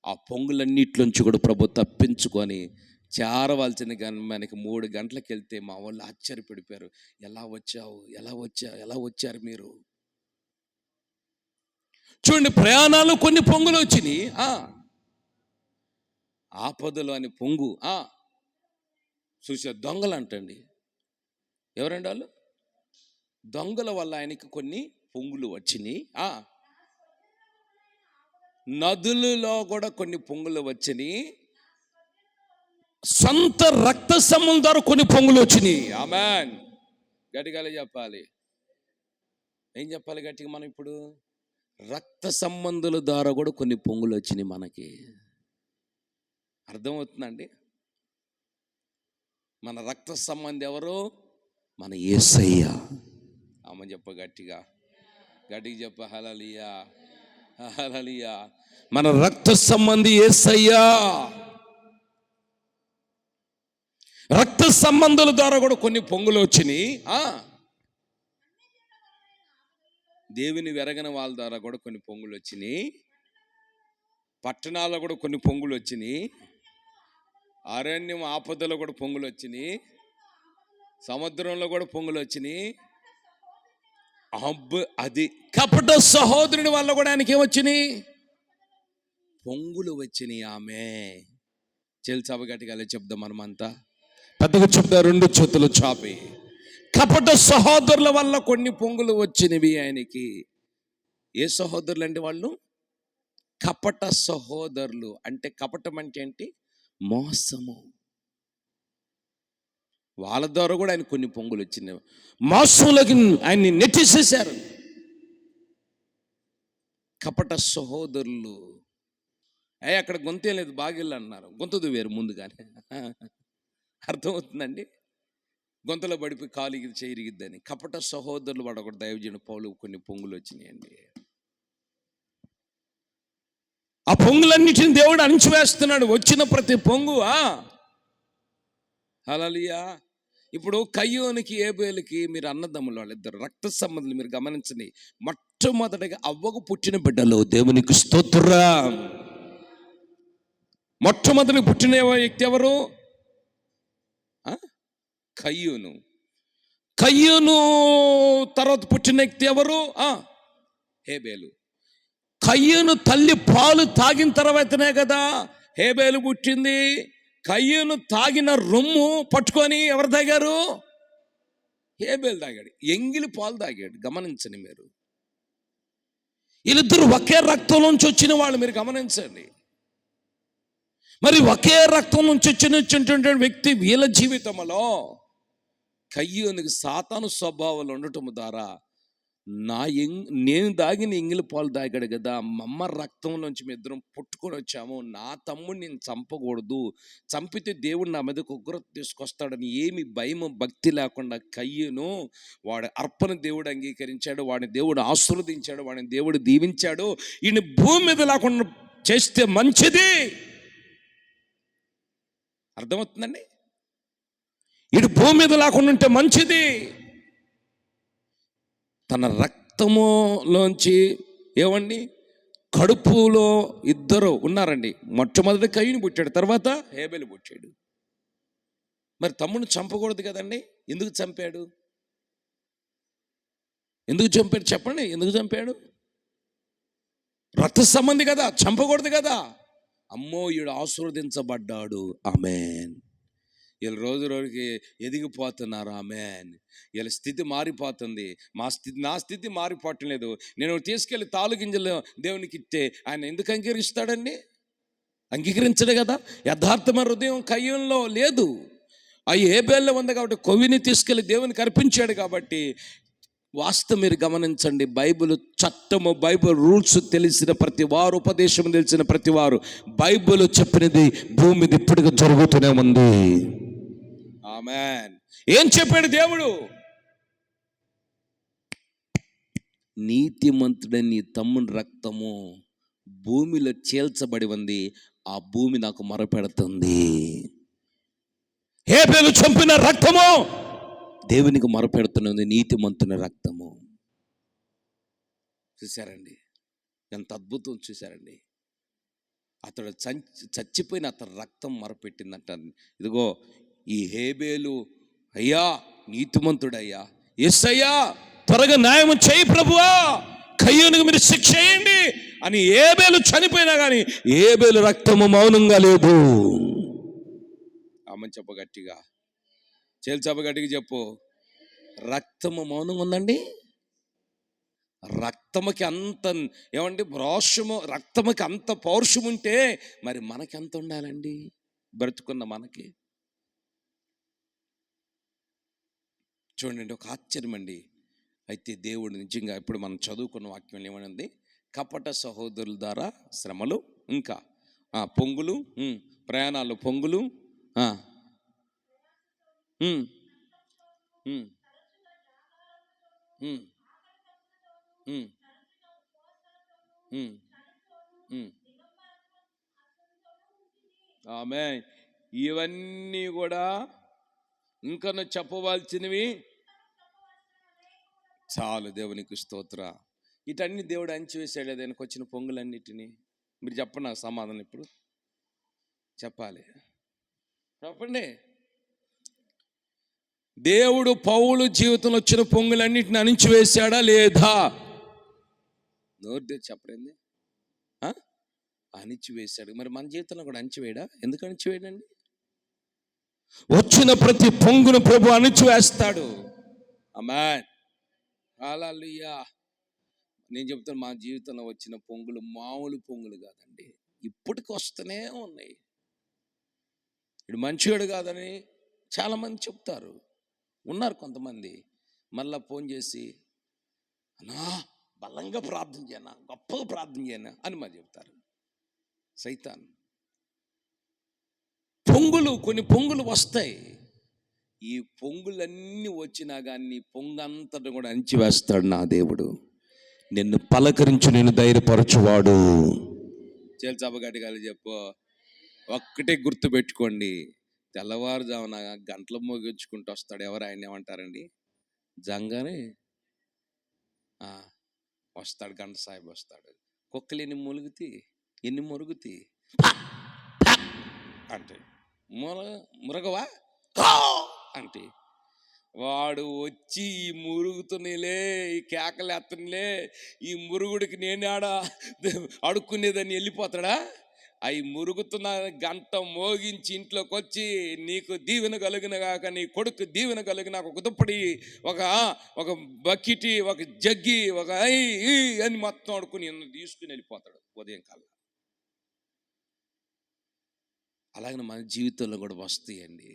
ఆ పొంగులన్నిట్లోంచి కూడా ప్రభు తప్పించుకొని చేరవలసిన కానీ మనకి 3 గంటలకు వెళ్తే మా వాళ్ళు ఆశ్చర్యపడిపోయారు. ఎలా వచ్చారు మీరు? చూడండి, ప్రయాణాలు కొన్ని పొంగులు వచ్చినాయి. ఆపదలు అని పొంగు. చూసే దొంగలు అంటండి. ఎవరండి వాళ్ళు? దొంగల వల్ల ఆయనకి కొన్ని పొంగులు వచ్చినాయి. నదులలో కూడా కొన్ని పొంగులు వచ్చినాయి. సొంత రక్త సంబంధం ద్వారా కొన్ని పొంగులు వచ్చినాయి. ఆమేన్. గట్టిగా చెప్పాలి. ఏం చెప్పాలి గట్టిగా మనం ఇప్పుడు? రక్త సంబంధుల ద్వారా కూడా కొన్ని పొంగులు వచ్చినాయి మనకి. అర్థమవుతుందండి? మన రక్త సంబంధి ఎవరు? మన యేసయ్య. ఆమె చెప్ప గట్టిగా, గట్టిగా చెప్ప హల్లెలూయా, హల్లెలూయా. మన రక్త సంబంధి యేసయ్య. రక్త సంబంధుల ద్వారా కూడా కొన్ని పొంగులు వచ్చినాయి. దేవుని వెరగని వాళ్ళ ద్వారా కూడా కొన్ని పొంగులు వచ్చినాయి. పట్టణాల్లో కూడా కొన్ని పొంగులు వచ్చినాయి. అరణ్యం ఆపదలో కూడా పొంగులు వచ్చినాయి. సముద్రంలో కూడా పొంగులు వచ్చినాయి. అది కపట సహోదరుని వల్ల కూడా ఆయనకి ఏమొచ్చినాయి? పొంగులు వచ్చినాయి. ఆమె చెల్చాప గట్టిగా చెప్దాం, మనమంతా పెద్దగా చెప్తా, రెండు చేతులు చాపి. కపట సహోదరుల వల్ల కొన్ని పొంగులు వచ్చినవి ఆయనకి. ఏ సహోదరులు అంటే వాళ్ళు? కపట సహోదరులు. అంటే కపటం అంటే ఏంటి? మోసము. వాళ్ళ ద్వారా కూడా ఆయన కొన్ని పొంగులు వచ్చినాయి. మోసంలోకి ఆయన్ని నెట్టేసేశారు కపట సహోదరులు. అక్కడ గొంతే లేదు, బాగిల్లు అన్నారు. గొంతదు వేరు ముందుగానే. అర్థమవుతుందండి? గొంతలో పడిపోయి కాలు చేరిగిద్దని. కపట సహోదరులు వాడొకటి దైవజనుడు పౌలు కొన్ని పొంగులు వచ్చినాయండి. ఆ పొంగులన్నిటిని దేవుడు అణిచివేస్తున్నాడు. వచ్చిన ప్రతి పొంగు. హల్లెలూయా. ఇప్పుడు కయ్యోనికి ఏబేలుకి మీరు అన్నదమ్ములు, వాళ్ళిద్దరు రక్త సంబంధులు. మీరు గమనించండి, మొట్టమొదటిగా అవ్వకు పుట్టిన బిడ్డలు దేవునికి స్తోత్రం. మొట్టమొదటి పుట్టిన వ్యక్తి ఎవరు? కయ్యూను. కయ్యూను తర్వాత పుట్టిన వ్యక్తి ఎవరు? హేబేలు. కయ్యూను తల్లి పాలు తాగిన తర్వాతనే కదా హేబేలు పుట్టింది. కయ్యూను తాగిన రొమ్ము పట్టుకొని ఎవరు తాగారు? హేబేలు తాగాడు. ఎంగిలి పాలు తాగాడు. గమనించండి మీరు, వీళ్ళిద్దరు ఒకే రక్తం నుంచి వచ్చిన వాళ్ళు. మీరు గమనించండి. మరి ఒకే రక్తం నుంచి వచ్చిన వ్యక్తి వీళ్ళ జీవితంలో కయ్యూనికి సాతాను స్వభావాలు ఉండటం ద్వారా నేను దాగిన ఎంగిలి పాలు తాగాడు కదా, మమ్మ రక్తంలోంచి మీ ఇద్దరం పుట్టుకొని వచ్చాము, నా తమ్ముడిని నేను చంపకూడదు, చంపితే దేవుడు నా మీదకు ఉగ్రత తీసుకొస్తాడని ఏమి భయం భక్తి లేకుండా కయ్యూను వాడి అర్పణ దేవుడు అంగీకరించాడు, వాడిని దేవుడు ఆశీర్వదించాడు, వాడిని దేవుడు దీవించాడు. ఈయన భూమి మీద లేకుండా చేస్తే మంచిది. అర్థమవుతుందండి? ఇటు భూమి మీద లేకుండా ఉంటే మంచిది. తన రక్తములోంచి ఏమండి, కడుపులో ఇద్దరు ఉన్నారండి. మొట్టమొదటి కయ్యూను పుట్టాడు, తర్వాత హేబేలు పుట్టాడు. మరి తమ్ముడిని చంపకూడదు కదండి. ఎందుకు చంపాడు? ఎందుకు చంపాడు చెప్పండి? ఎందుకు చంపాడు? రక్త సంబంధి కదా, చంపకూడదు కదా. అమ్మో, ఈడు ఆశీర్వదించబడ్డాడు. ఆమేన్. వీళ్ళ రోజు రోజుకి ఎదిగిపోతున్నారు. ఆమేన్. వీళ్ళ స్థితి మారిపోతుంది. నా స్థితి మారిపోవటం లేదు. నేను తీసుకెళ్ళి తాలుగింజలు దేవునికి ఇస్తే ఆయన ఎందుకు అంగీకరిస్తాడండి? అంగీకరించడు కదా. యథార్థమైన హృదయం కయ్యూనులో లేదు, అవి హేబేలులో ఉంది కాబట్టి కొవ్విని తీసుకెళ్ళి దేవునికి అర్పించాడు కాబట్టి. వాస్తవం మీరు గమనించండి, బైబిల్ చట్టము, బైబిల్ రూల్స్ తెలిసిన ప్రతి వారు, ఉపదేశం తెలిసిన ప్రతి వారు, బైబిల్ చెప్పినది భూమి మీద ఇప్పటికీ జరుగుతూనే ఉంది. ఆమేన్. ఏం చెప్పాడు దేవుడు? నీతిమంతుడని నీ తమ్ముని రక్తము భూమిలో చేల్చబడి ఉంది, ఆ భూమి నాకు మొరపెడుతుంది. హేబేలు చంపిన రక్తము దేవునికి మొరపెడుతున్నది, నీతిమంతుని రక్తము. చూశారండి ఎంత అద్భుతం? చూశారండి, అతడు చచ్చిపోయిన అతని రక్తం మొరపెట్టిందంట. ఇదిగో ఈ హేబేలు, అయ్యా నీతిమంతుడయ్యా, యేసయ్యా త్వరగా న్యాయం చేయి ప్రభువా, కయ్యూనికి మీరు శిక్ష చేయండి అని హేబేలు చనిపోయినా కానీ హేబేలు రక్తము మౌనంగా లేదు. ఆమె చెప్ప గట్టిగా, చేల్చాప గట్టిగా చెప్పు, రక్తము మౌనంగా ఉందండి. రక్తముకి అంత ఏమండి రోషము, రక్తముకి అంత పౌరుషం ఉంటే మరి మనకి ఎంత ఉండాలండి? బ్రతుకున్న మనకి. చూడండి, ఒక ఆశ్చర్యం అండి. అయితే దేవుడు నిజంగా ఇప్పుడు మనం చదువుకున్న వాక్యం ఏమనుంది? కపట సహోదరుల ద్వారా శ్రమలు, ఇంకా పొంగులు, ప్రయాణాలు పొంగులు, ఆమేన్. ఇవన్నీ కూడా ఇంకా చెప్పవలసినవి చాలు. దేవునికి స్తోత్ర. ఇటన్ని దేవుడు అంచివేశాడు దానికి వచ్చిన పొంగులన్నిటినీ. మీరు చెప్పండి నాకు సమాధానం. ఇప్పుడు చెప్పాలి, చెప్పండి. దేవుడు పౌలు జీవితంలో వచ్చిన పొంగులన్నిటిని అణిచివేశాడా లేదా? నోరు చెప్పండి. అణిచివేశాడు. మరి మన జీవితంలో కూడా అణిచివేయడా? ఎందుకు అణిచివేయడండి? వచ్చిన ప్రతి పొంగును ప్రభు అణిచివేస్తాడు. ఆమేన్, హల్లెలూయా. నేను చెప్తాను, మా జీవితంలో వచ్చిన పొంగులు మామూలు పొంగులు కాదండి, ఇప్పటికి వస్తూనే ఉన్నాయి. ఇడు మంచివాడు కాదని చాలామంది చెప్తారు. ఉన్నారు కొంతమంది. మళ్ళా ఫోన్ చేసి, అన్నా బలంగా ప్రార్థన చేయనా, గొప్పగా ప్రార్థన చేయనా అని మరి చెప్తారు. సైతాన్ పొంగులు, కొన్ని పొంగులు వస్తాయి. ఈ పొంగులన్నీ వచ్చినా కానీ పొంగంతటా కూడా అణిచివేస్తాడు నా దేవుడు. నిన్ను పలకరించి నిన్ను ధైర్యపరచువాడు. చేల్చాబగట్టిగా చెప్పు. ఒక్కటే గుర్తు పెట్టుకోండి, తెల్లవారుజామున గంటలు మోగించుకుంటూ వస్తాడు. ఎవరు ఆయన ఏమంటారండి? జంగానే వస్తాడు, గంట సాహిబ్ వస్తాడు. కుక్కలు ఎన్ని మురుగుతి అంటే మురగవా అంటే వాడు వచ్చి ఈ మురుగుతునిలే, ఈ కేకలు ఎత్తనిలే, ఈ మురుగుడికి నేనాడ అడుక్కునేదని వెళ్ళిపోతాడా? అవి మురుగుతున్న గంట మోగించి ఇంట్లోకి వచ్చి, నీకు దీవెన కలిగిన కాక, నీ కొడుకు దీవెన కలిగిన ఒక దుప్పటి, ఒక బకెటి, ఒక జగ్గి, ఒక అని మొత్తం అడుక్కుని తీసుకుని వెళ్ళిపోతాడు ఉదయం కల్లా. అలాగే మన జీవితంలో కూడా వస్తాయండి.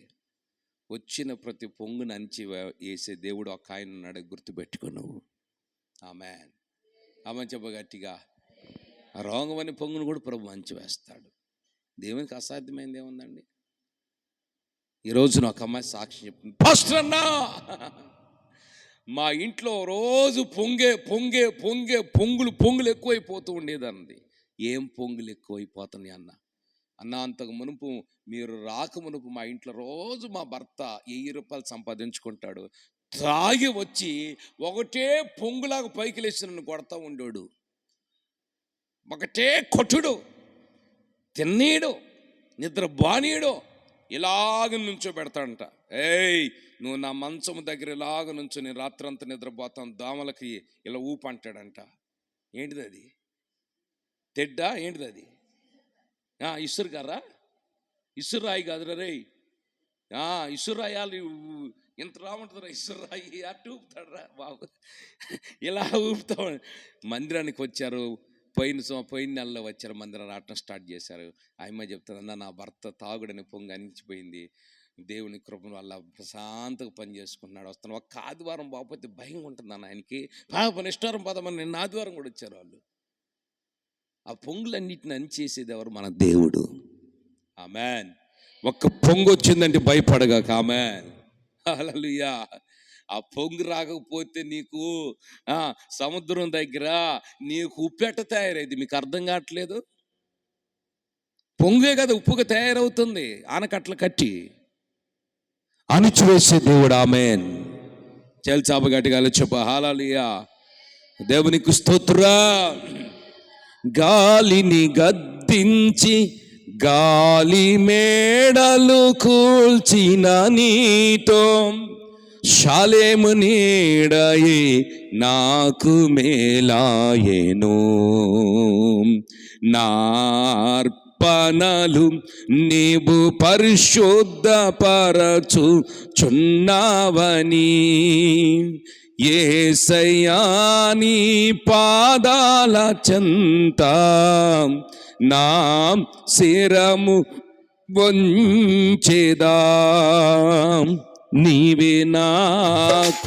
వచ్చిన ప్రతి పొంగును అంచి వేసే దేవుడు ఒక ఆయన ఉన్నాడు, గుర్తుపెట్టుకో నువ్వు. ఆమేన్, ఆమె చెప్ప గట్టిగా. రోగమని పొంగును కూడా ప్రభు అంచి వేస్తాడు. దేవునికి అసాధ్యమైంది ఏముందండి? ఈరోజు నాకు అమ్మాయి సాక్షి చెప్తుంది, పాస్టర్ అన్నా మా ఇంట్లో రోజు పొంగులు ఎక్కువైపోతూ ఉండేదండి. ఏం పొంగులు ఎక్కువైపోతున్నాయి అన్న? అంతకు మునుపు, మీరు రాక మునుపు మా ఇంట్లో రోజు మా భర్త 1000 రూపాయలు సంపాదించుకుంటాడు, తాగి వచ్చి ఒకటే పొంగులాగా పైకి లేచి నన్ను కొడతా ఉండేడు. ఒకటే కొట్టుడు, తిన్నీడు, నిద్ర బానీడు, ఇలాగ నుంచో పెడతాడంట. ఏయ్ నువ్వు నా మంచం దగ్గర ఇలాగ నుంచో, నేను రాత్రంతా నిద్రపోతాను, దోమలకి ఇలా ఊపు అంటాడంట. ఏంటిది అది? తెడ్డా? ఏంటిది అది? ఇసురు గారా? ఇసురాయి కాదురా రే, ఇసురాయాలు ఇంత రాముంటుందిరా, ఇసురాయి అటు ఊపుతాడరా బాబు. ఇలా ఊపుతా. మందిరానికి వచ్చారు, పోయిన నెలలో వచ్చారు, మందిరం రావటం స్టార్ట్ చేశారు. ఆయమ్మ చెప్తాదన్న, నా భర్త తాగుడని పొంగి అణిచిపోయింది, దేవుని కృప వల్ల ప్రశాంతంగా పని చేసుకుంటున్నాడు, వస్తాను. ఒక ఆదివారం బాగుపోతే భయం ఉంటుంది అన్న ఆయనకి. ఇష్టవారం పదమని నిన్న ఆదివారం కూడా వచ్చారు వాళ్ళు. ఆ పొంగులన్నిటిని అణిచేసేది ఎవరు? మన దేవుడు. ఆమేన్. ఒక్క పొంగు వచ్చిందంటే భయపడగాక. ఆమేన్, హల్లెలూయా. ఆ పొంగు రాకపోతే నీకు సముద్రం దగ్గర నీకు ఉప్పెట్ట తయారైంది. మీకు అర్థం కావట్లేదు? పొంగే కదా ఉప్పుగా తయారవుతుంది, ఆనకట్టలు కట్టి అణిచివేసే దేవుడు. ఆమేన్. చేల్చాపగట్టిగా చెప్ప హల్లెలూయా. దేవునికి స్తోత్రం. గాలిని గద్దించి గాలి మేడలు కూల్చిన నీతో, షాలేము నీడయి నాకు మేలాయెను. నార్పణలు నీవు పరిశుద్ధపరచుచున్నావని, యేసయ్యా నీ పాదాల చెంత నా శిరము వంచెదా. నీవే నాకు